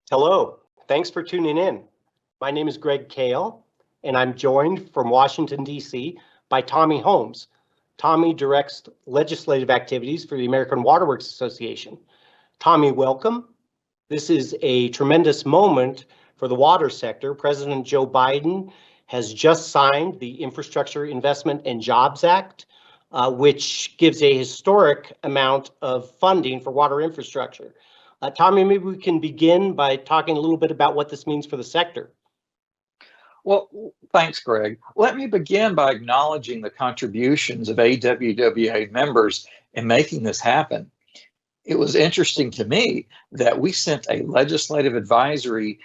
Hello, thanks for tuning in. My name is Greg Kail, and I'm joined from Washington, D.C. by Tommy Holmes. Tommy directs legislative activities for the American Water Works Association. Tommy, welcome. This is a tremendous moment for the water sector. President Joe Biden has just signed the Infrastructure Investment and Jobs Act, which gives a historic amount of funding for water infrastructure. Tommy, maybe we can begin by talking a little bit about what this means for the sector. Well, thanks, Greg. Let me begin by acknowledging the contributions of AWWA members in making this happen. It was interesting to me that we sent a legislative advisory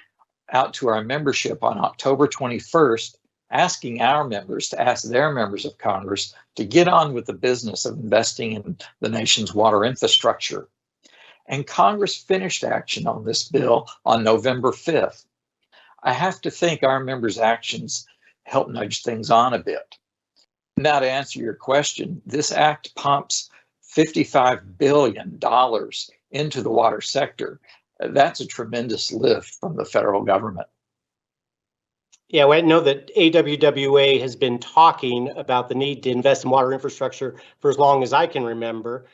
out to our membership on October 21st, asking our members to ask their members of Congress to get on with the business of investing in the nation's water infrastructure. And Congress finished action on this bill on November 5th. I have to think our members' actions helped nudge things on a bit. Now, to answer your question, this act pumps $55 billion into the water sector. That's a tremendous lift from the federal government. Yeah, well, I know that AWWA has been talking about the need to invest in water infrastructure for as long as I can remember.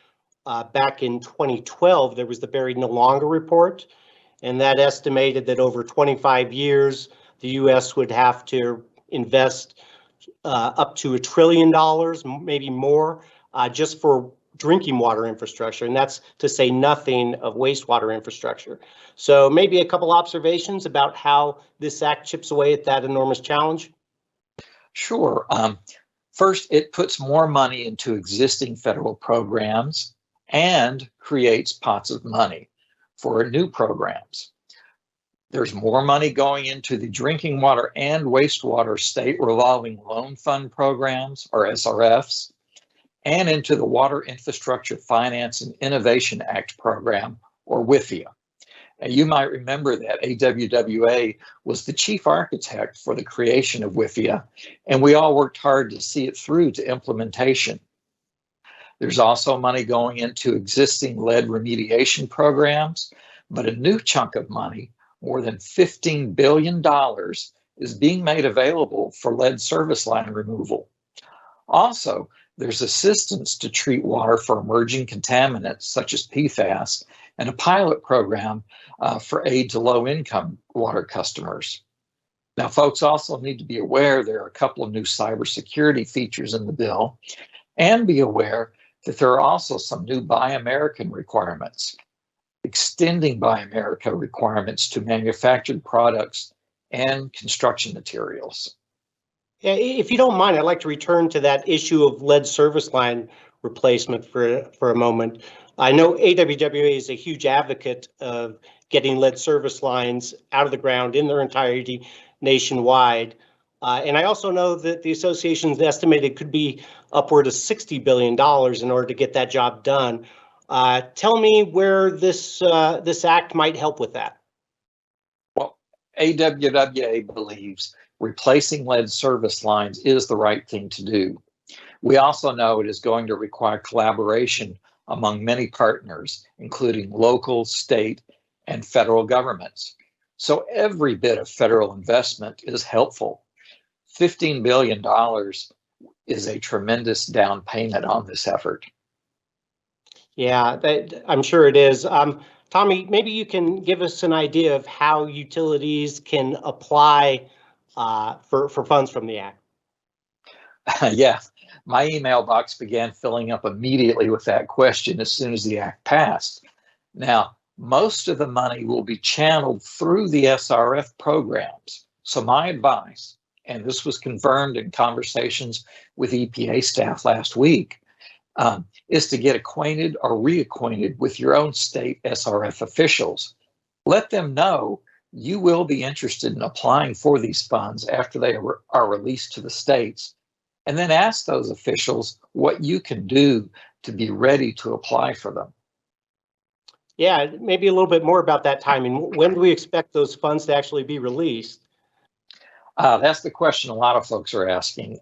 Back in 2012, there was the Buried No Longer report, and that estimated that over 25 years, the U.S. would have to invest up to $1 trillion, maybe more, just for drinking water infrastructure, and that's to say nothing of wastewater infrastructure. So maybe a couple observations about how this act chips away at that enormous challenge? Sure. First, it puts more money into existing federal programs and creates pots of money for new programs. There's more money going into the drinking water and wastewater state revolving loan fund programs, or SRFs, and into the Water Infrastructure Finance and Innovation Act program, or WIFIA. And you might remember that AWWA was the chief architect for the creation of WIFIA, and we all worked hard to see it through to implementation. There's also money going into existing lead remediation programs, but a new chunk of money, more than $15 billion, is being made available for lead service line removal. Also, there's assistance to treat water for emerging contaminants such as PFAS and a pilot program for aid to low-income water customers. Now, folks also need to be aware there are a couple of new cybersecurity features in the bill, and be aware that there are also some new Buy American requirements, extending Buy America requirements to manufactured products and construction materials. Yeah, if you don't mind, I'd like to return to that issue of lead service line replacement for a moment. I know AWWA is a huge advocate of getting lead service lines out of the ground in their entirety nationwide. And I also know that the association's estimated could be upward of $60 billion in order to get that job done. Tell me where this act might help with that. Well, AWWA believes replacing lead service lines is the right thing to do. We also know it is going to require collaboration among many partners, including local, state, and federal governments. So every bit of federal investment is helpful. $15 billion is a tremendous down payment on this effort. Yeah, I'm sure it is. Tommy, maybe you can give us an idea of how utilities can apply for funds from the act. Yeah, my email box began filling up immediately with that question as soon as the act passed. Now, most of the money will be channeled through the SRF programs. So my advice, and this was confirmed in conversations with EPA staff last week, is to get acquainted or reacquainted with your own state SRF officials. Let them know you will be interested in applying for these funds after they are released to the states, and then ask those officials what you can do to be ready to apply for them. Yeah, maybe a little bit more about that timing. When do we expect those funds to actually be released? That's the question a lot of folks are asking.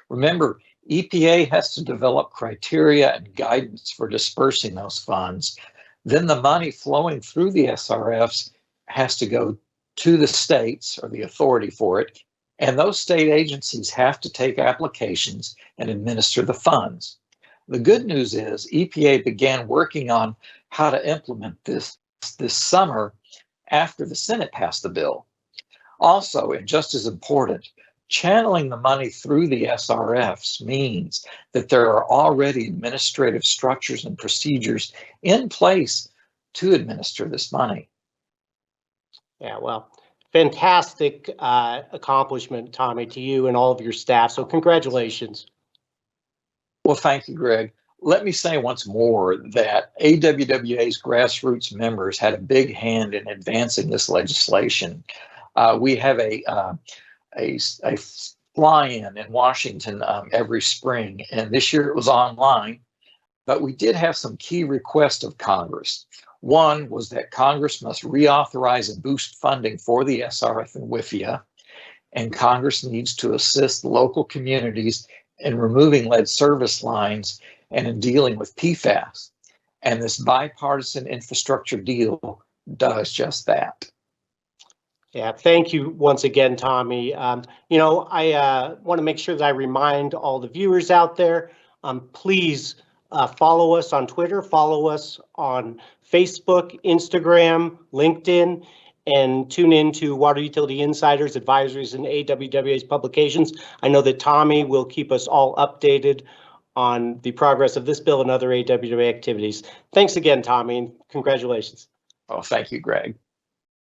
Remember, EPA has to develop criteria and guidance for dispersing those funds. Then the money flowing through the SRFs has to go to the states or the authority for it, and those state agencies have to take applications and administer the funds. The good news is EPA began working on how to implement this summer after the Senate passed the bill. Also, and just as important, channeling the money through the SRFs means that there are already administrative structures and procedures in place to administer this money. Yeah, well, fantastic accomplishment, Tommy, to you and all of your staff. So congratulations. Well, thank you, Greg. Let me say once more that AWWA's grassroots members had a big hand in advancing this legislation. We have a fly-in in Washington every spring, and this year it was online, but we did have some key requests of Congress. One was that Congress must reauthorize and boost funding for the SRF and WIFIA, and Congress needs to assist local communities in removing lead service lines and in dealing with PFAS. And this bipartisan infrastructure deal does just that. Yeah, thank you once again, Tommy. I want to make sure that I remind all the viewers out there, please follow us on Twitter, follow us on Facebook, Instagram, LinkedIn, and tune in to Water Utility Insiders, Advisories, and AWWA's publications. I know that Tommy will keep us all updated on the progress of this bill and other AWWA activities. Thanks again, Tommy, and congratulations. Oh, thank you, Greg.